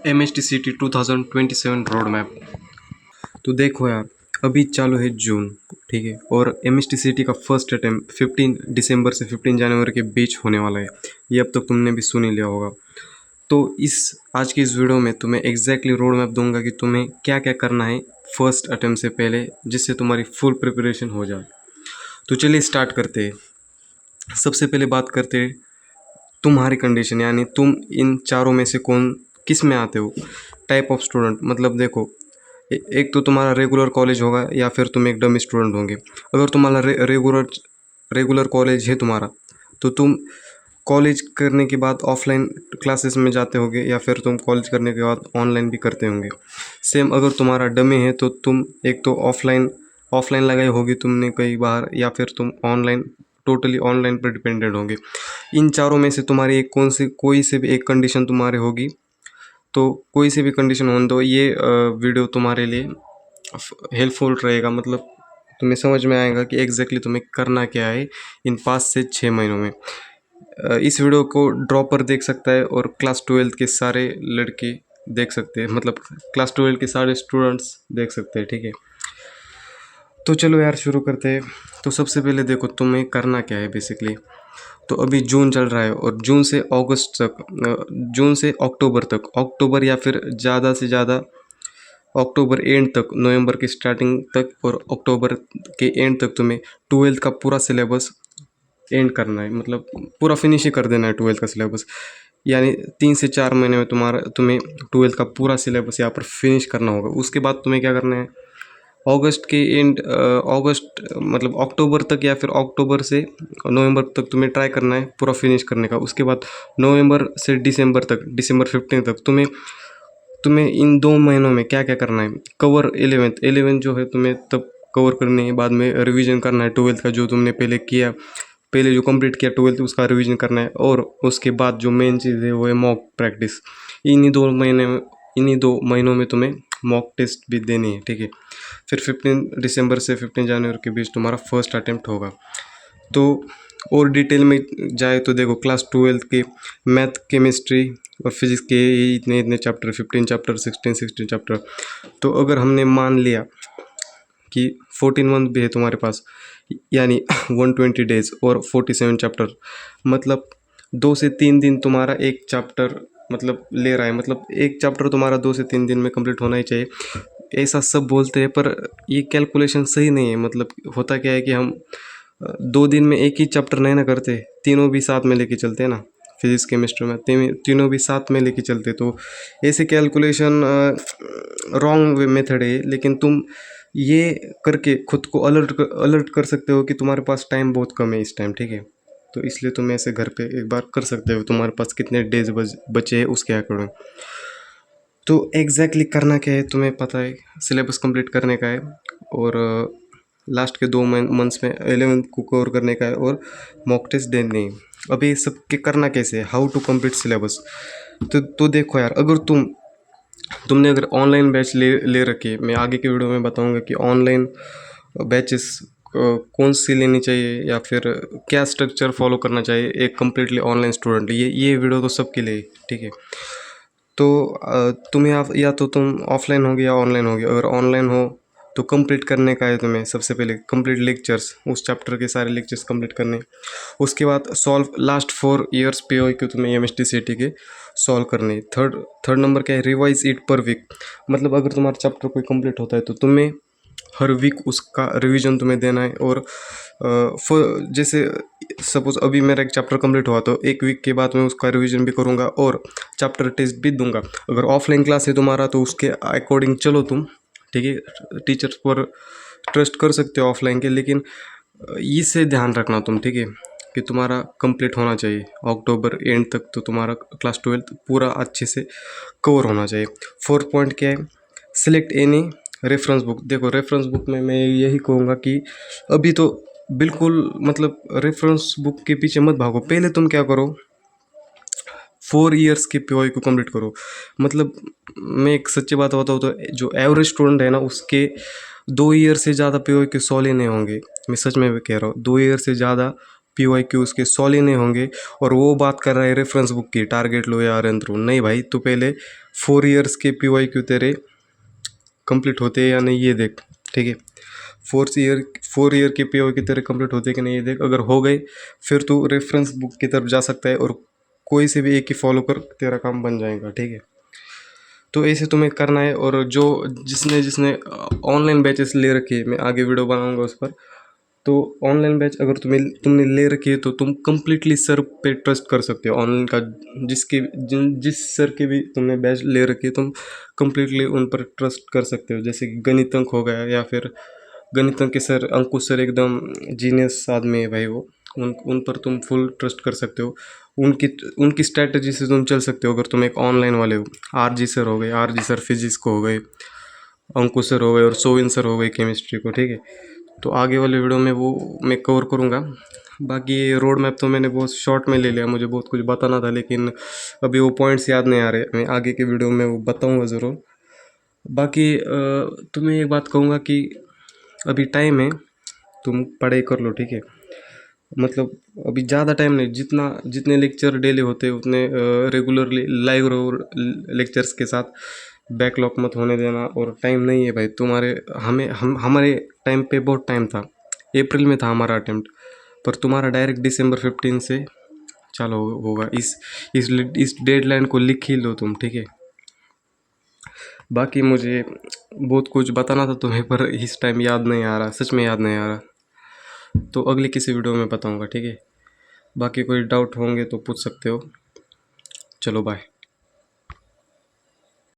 MHTCT 2027 road map. तो देखो यार, अभी चालू है जून, ठीक है, और MHTCT का फर्स्ट अटैम्प्ट 15 दिसंबर से 15 जनवरी के बीच होने वाला है। ये अब तक तुमने भी सुन ही लिया होगा। तो आज की इस वीडियो में तुम्हें एग्जैक्टली रोड मैप दूंगा कि तुम्हें क्या क्या करना है फर्स्ट अटैम्प्ट से पहले, जिससे तुम्हारी फुल प्रिपरेशन हो जाए। तो चलिए स्टार्ट करते हैं। सबसे पहले बात करते हैं तुम्हारी कंडीशन, यानी तुम इन चारों में से किस में आते हो। टाइप ऑफ स्टूडेंट, मतलब देखो, एक तो तुम्हारा रेगुलर कॉलेज होगा या फिर तुम एक डमी स्टूडेंट होंगे। अगर तुम्हारा रेगुलर कॉलेज है तुम्हारा, तो तुम कॉलेज करने के बाद ऑफलाइन क्लासेस में जाते होगे, या फिर तुम कॉलेज करने के बाद ऑनलाइन भी करते होंगे। सेम अगर तुम्हारा डमी है तो तुम एक तो ऑफलाइन लगाई होगी तुमने कई बार, या फिर तुम टोटली ऑनलाइन पर डिपेंडेंट होंगे। इन चारों में से तुम्हारी कोई से भी एक कंडीशन तुम्हारी होगी। तो कोई सी भी कंडीशन होने दो, ये वीडियो तुम्हारे लिए हेल्पफुल रहेगा। मतलब तुम्हें समझ में आएगा कि एग्जैक्टली तुम्हें करना क्या है इन 5 से 6 महीनों में। इस वीडियो को ड्रॉपर देख सकता है और क्लास 12 के सारे लड़के देख सकते हैं, मतलब क्लास 12 के सारे स्टूडेंट्स देख सकते हैं, ठीक है। तो चलो यार शुरू करते हैं। तो सबसे पहले देखो तुम्हें करना क्या है बेसिकली। तो अभी जून चल रहा है और जून से अक्टूबर या फिर ज़्यादा से ज़्यादा अक्टूबर एंड तक, नवंबर की स्टार्टिंग तक और अक्टूबर के एंड तक तुम्हें 12th का पूरा सिलेबस एंड करना है। मतलब पूरा फिनिश ही कर देना है 12th का सिलेबस। यानी 3 से 4 महीने में तुम्हें 12th का पूरा सिलेबस यहाँ पर फिनिश करना होगा। उसके बाद तुम्हें क्या करना है, अगस्त मतलब अक्टूबर तक या फिर अक्टूबर से नवंबर तक तुम्हें ट्राई करना है पूरा फिनिश करने का। उसके बाद नवंबर से दिसंबर 15 तक तुम्हें इन 2 महीनों में क्या क्या करना है। कवर 11th जो है तुम्हें तब कवर करनी है। बाद में रिवीजन करना है 12th का, जो तुमने पहले जो कंप्लीट किया 12th उसका रिवीजन करना है। और उसके बाद जो मेन चीज़ है वो है मॉक प्रैक्टिस। इन्हीं दो महीनों में तुम्हें मॉक टेस्ट भी देनी है, ठीक है। फिर 15 दिसंबर से 15 जनवरी के बीच तुम्हारा फर्स्ट अटेम्प्ट होगा। तो और डिटेल में जाए तो देखो, क्लास 12 के मैथ, केमिस्ट्री और फिजिक्स के इतने चैप्टर, 15 चैप्टर, 16 चैप्टर। तो अगर हमने मान लिया कि 14 मंथ भी है तुम्हारे पास, यानी 120 डेज और 47 चैप्टर, मतलब 2 से 3 दिन तुम्हारा एक चैप्टर मतलब ले रहा है। मतलब एक चैप्टर तुम्हारा 2 से 3 दिन में कंप्लीट होना ही चाहिए। ऐसा सब बोलते हैं पर ये कैलकुलेशन सही नहीं है। मतलब होता क्या है कि हम 2 दिन में एक ही चैप्टर नहीं ना करते, तीनों भी साथ में लेके चलते हैं ना। फिजिक्स केमिस्ट्री में तीनों भी साथ में लेके चलते। तो ऐसे कैलकुलेशन रॉन्ग मेथड है। लेकिन तुम ये करके खुद को अलर्ट कर सकते हो कि तुम्हारे पास टाइम बहुत कम है इस टाइम, ठीक है। तो इसलिए तुम ऐसे घर पे एक बार कर सकते हो, तुम्हारे पास कितने डेज बचे हैं उसके अकॉर्डिंग। तो एग्जैक्टली करना क्या है तुम्हें पता है, सिलेबस कंप्लीट करने का है और लास्ट के 2 मंथ्स में 11th को कवर करने का है और मॉक टेस्ट देने है। अभी सब के करना कैसे है, हाउ टू कंप्लीट सिलेबस। तो देखो यार, अगर तुमने अगर ऑनलाइन बैच ले रखी है, मैं आगे के वीडियो में बताऊंगा कि ऑनलाइन बैचेस कौन सी लेनी चाहिए या फिर क्या स्ट्रक्चर फॉलो करना चाहिए एक कम्प्लीटली ऑनलाइन स्टूडेंट। ये वीडियो तो सबके लिए, ठीक है। तो तुम्हें या तो तुम ऑफलाइन होगे या ऑनलाइन होगे। अगर ऑनलाइन हो तो कंप्लीट करने का है तुम्हें सबसे पहले कंप्लीट लेक्चर्स, उस चैप्टर के सारे लेक्चर्स कंप्लीट करने। उसके बाद सॉल्व लास्ट 4 ईयर्स POQ तुम्हें MHTCT के सॉल्व करने। थर्ड नंबर क्या है, रिवाइज इट पर वीक। मतलब अगर तुम्हारा चैप्टर कोई कंप्लीट होता है तो तुम्हें हर वीक उसका रिवीजन तुम्हें देना है। और जैसे सपोज अभी मेरा एक चैप्टर कंप्लीट हुआ तो एक वीक के बाद मैं उसका रिवीजन भी करूँगा और चैप्टर टेस्ट भी दूंगा। अगर ऑफलाइन क्लास है तुम्हारा तो उसके अकॉर्डिंग चलो तुम, ठीक है। टीचर्स पर ट्रस्ट कर सकते हो ऑफलाइन के, लेकिन इससे ध्यान रखना तुम, ठीक है, कि तुम्हारा कंप्लीट होना चाहिए अक्टूबर एंड तक। तो तुम्हारा क्लास 12 पूरा अच्छे से कवर होना चाहिए। 4th पॉइंट क्या है, सिलेक्ट एनी रेफरेंस बुक। देखो रेफरेंस बुक में मैं यही कहूँगा कि अभी तो बिल्कुल मतलब रेफरेंस बुक के पीछे मत भागो। पहले तुम क्या करो, 4 ईयर्स के POQ को कंप्लीट करो। मतलब मैं एक सच्ची बात बताऊँ तो जो एवरेज स्टूडेंट है ना, उसके 2 ईयर से ज़्यादा POQ सॉल्व ही नहीं होंगे। मैं सच में कह रहा हूँ, 2 ईयर से ज़्यादा PYQ उसके सॉल्व ही नहीं होंगे और वो बात कर रहा है रेफरेंस बुक की, टारगेट लो या रन थ्रू। नहीं भाई, तू पहले 4 ईयर्स के PYQ तेरे कंप्लीट होते हैं या नहीं ये देख, ठीक है। 4 ईयर के PYQ तेरे कंप्लीट होते हैं कि नहीं ये देख। अगर हो गए फिर तू रेफरेंस बुक की तरफ जा सकता है और कोई से भी एक ही फॉलो कर, तेरा काम बन जाएगा, ठीक है। तो ऐसे तुम्हें करना है। और जो जिसने जिसने ऑनलाइन बैचेस ले रखे हैं, मैं आगे वीडियो बनाऊंगा उस पर। तो ऑनलाइन बैच अगर तुमने ले रखी है तो तुम कम्प्लीटली सर पे ट्रस्ट कर सकते हो। ऑनलाइन का जिस सर के भी तुमने बैच ले रखी है, तुम कम्प्लीटली उन पर ट्रस्ट कर सकते हो। जैसे कि गणितंक हो गया, या फिर गणितंक के सर अंकुश सर एकदम जीनियस आदमी है भाई वो। उन पर तुम फुल ट्रस्ट कर सकते हो। उनकी उनकी स्ट्रैटेजी से तुम चल सकते हो अगर तुम एक ऑनलाइन वाले हो। RG सर हो गए, RG सर फिजिक्स को हो गए, अंकुश सर हो गए और सोविन सर हो गए केमिस्ट्री को, ठीक है। तो आगे वाले वीडियो में वो मैं कवर करूँगा। बाकी रोड मैप तो मैंने बहुत शॉर्ट में ले लिया, मुझे बहुत कुछ बताना था लेकिन अभी वो पॉइंट्स याद नहीं आ रहे। मैं आगे के वीडियो में वो बताऊँगा ज़रूर। बाकी तुम्हें एक बात कहूँगा कि अभी टाइम है, तुम पढ़ाई कर लो, ठीक है। मतलब अभी ज़्यादा टाइम नहीं, जितने लेक्चर डेली होते हैं उतने रेगुलरली लाइव रहो लेक्चर्स के साथ। बैकलॉग मत होने देना। और टाइम नहीं है भाई तुम्हारे, हमारे टाइम पे बहुत टाइम था। अप्रैल में था हमारा अटेम्प्ट, पर तुम्हारा डायरेक्ट December 15 से चालू होगा। इस डेडलाइन को लिख ही लो तुम, ठीक है। बाकी मुझे बहुत कुछ बताना था तुम्हें, पर इस टाइम याद नहीं आ रहा, सच में याद नहीं आ रहा। तो अगले किसी वीडियो में बताऊंगा, ठीक है। बाकी कोई डाउट होंगे तो पूछ सकते हो। चलो बाय।